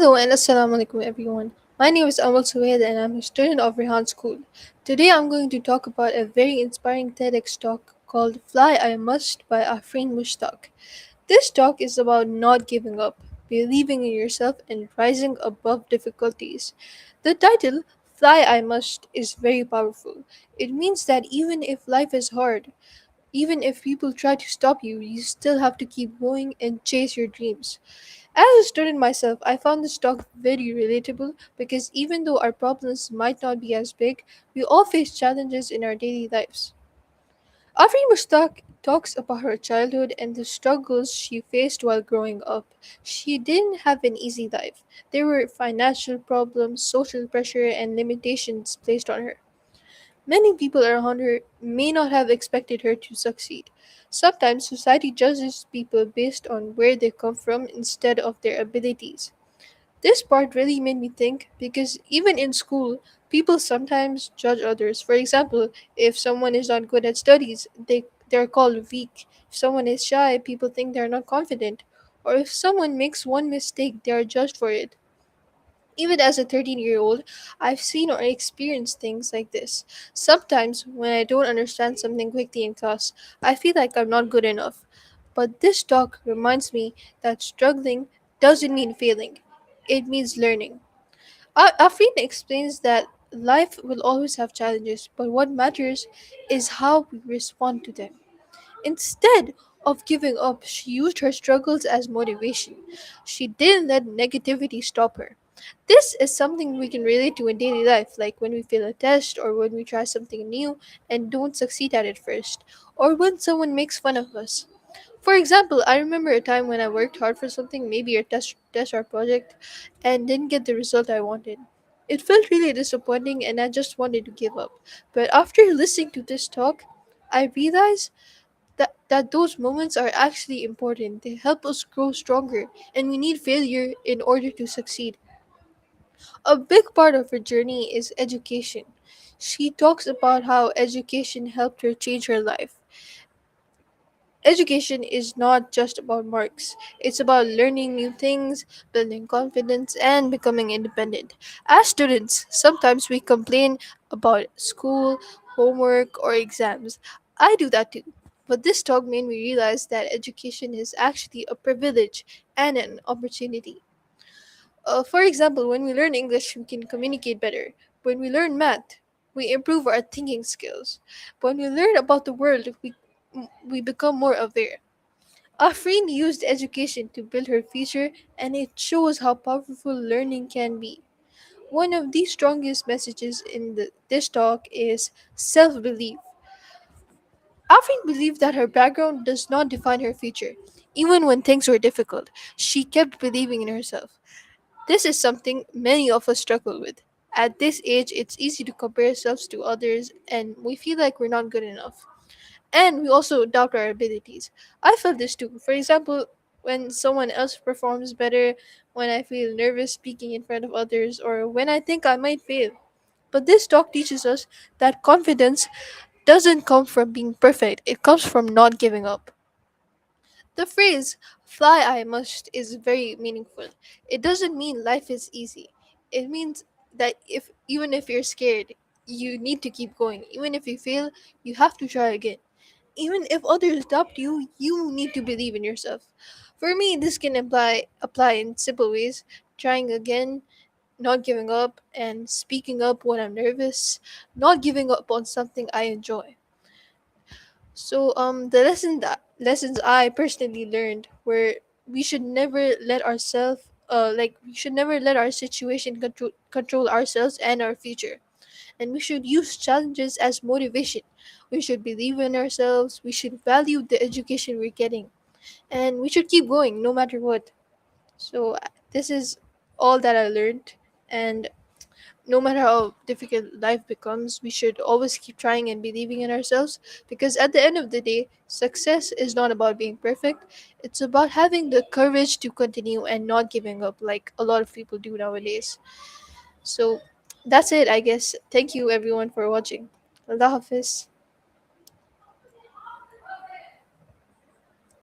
Hello and assalamu alaikum everyone. My name is Amal Suhaid and I'm a student of Rehan School. Today I'm going to talk about a very inspiring TEDx talk called Fly I Must by Afreen Mushtaq. This talk is about not giving up, believing in yourself and rising above difficulties. The title, Fly I Must, is very powerful. It means that even if life is hard, even if people try to stop you, you still have to keep going and chase your dreams. As a student myself, I found this talk very relatable because even though our problems might not be as big, we all face challenges in our daily lives. Afreen Mushtaq talks about her childhood and the struggles she faced while growing up. She didn't have an easy life. There were financial problems, social pressure, and limitations placed on her. Many people around her may not have expected her to succeed. Sometimes society judges people based on where they come from instead of their abilities. This part really made me think because even in school, people sometimes judge others. For example, if someone is not good at studies, they're called weak. If someone is shy, people think they're not confident. Or if someone makes one mistake, they are judged for it. Even as a 13-year-old, I've seen or experienced things like this. Sometimes, when I don't understand something quickly in class, I feel like I'm not good enough. But this talk reminds me that struggling doesn't mean failing, it means learning. Afrin explains that life will always have challenges, but what matters is how we respond to them. Instead of giving up, she used her struggles as motivation. She didn't let negativity stop her. This is something we can relate to in daily life, like when we fail a test, or when we try something new and don't succeed at it first, or when someone makes fun of us. For example, I remember a time when I worked hard for something, maybe a test or project, and didn't get the result I wanted. It felt really disappointing and I just wanted to give up. But after listening to this talk, I realized that those moments are actually important. They help us grow stronger, and we need failure in order to succeed. A big part of her journey is education. She talks about how education helped her change her life. Education is not just about marks, it's about learning new things, building confidence, and becoming independent. As students, sometimes we complain about school, homework, or exams. I do that too. But this talk made me realize that education is actually a privilege and an opportunity. For example, when we learn English, we can communicate better. When we learn math, we improve our thinking skills. When we learn about the world, we become more aware. Afreen used education to build her future, and it shows how powerful learning can be. One of the strongest messages in this talk is self belief. Afreen believed that her background does not define her future. Even when things were difficult, she kept believing in herself. This is something many of us struggle with. At this age, it's easy to compare ourselves to others, and we feel like we're not good enough. And we also doubt our abilities. I felt this too. For example, when someone else performs better, when I feel nervous speaking in front of others, or when I think I might fail. But this talk teaches us that confidence doesn't come from being perfect, it comes from not giving up. The phrase fly I must is very meaningful. It doesn't mean life is easy. It means that if even if you're scared, you need to keep going. Even if you fail, you have to try again. Even if others doubt you, you need to believe in yourself. For me, this can apply in simple ways: trying again, not giving up, and speaking up when I'm nervous, not giving up on something I enjoy. So the lessons I personally learned were we should never let ourselves we should never let our situation control ourselves and our future. And we should use challenges as motivation. We should believe in ourselves, we should value the education we're getting, and we should keep going no matter what. So this is all that I learned, and no matter how difficult life becomes, we should always keep trying and believing in ourselves because at the end of the day, success is not about being perfect. It's about having the courage to continue and not giving up like a lot of people do nowadays. So that's it, I guess. Thank you everyone for watching. Allah Hafiz.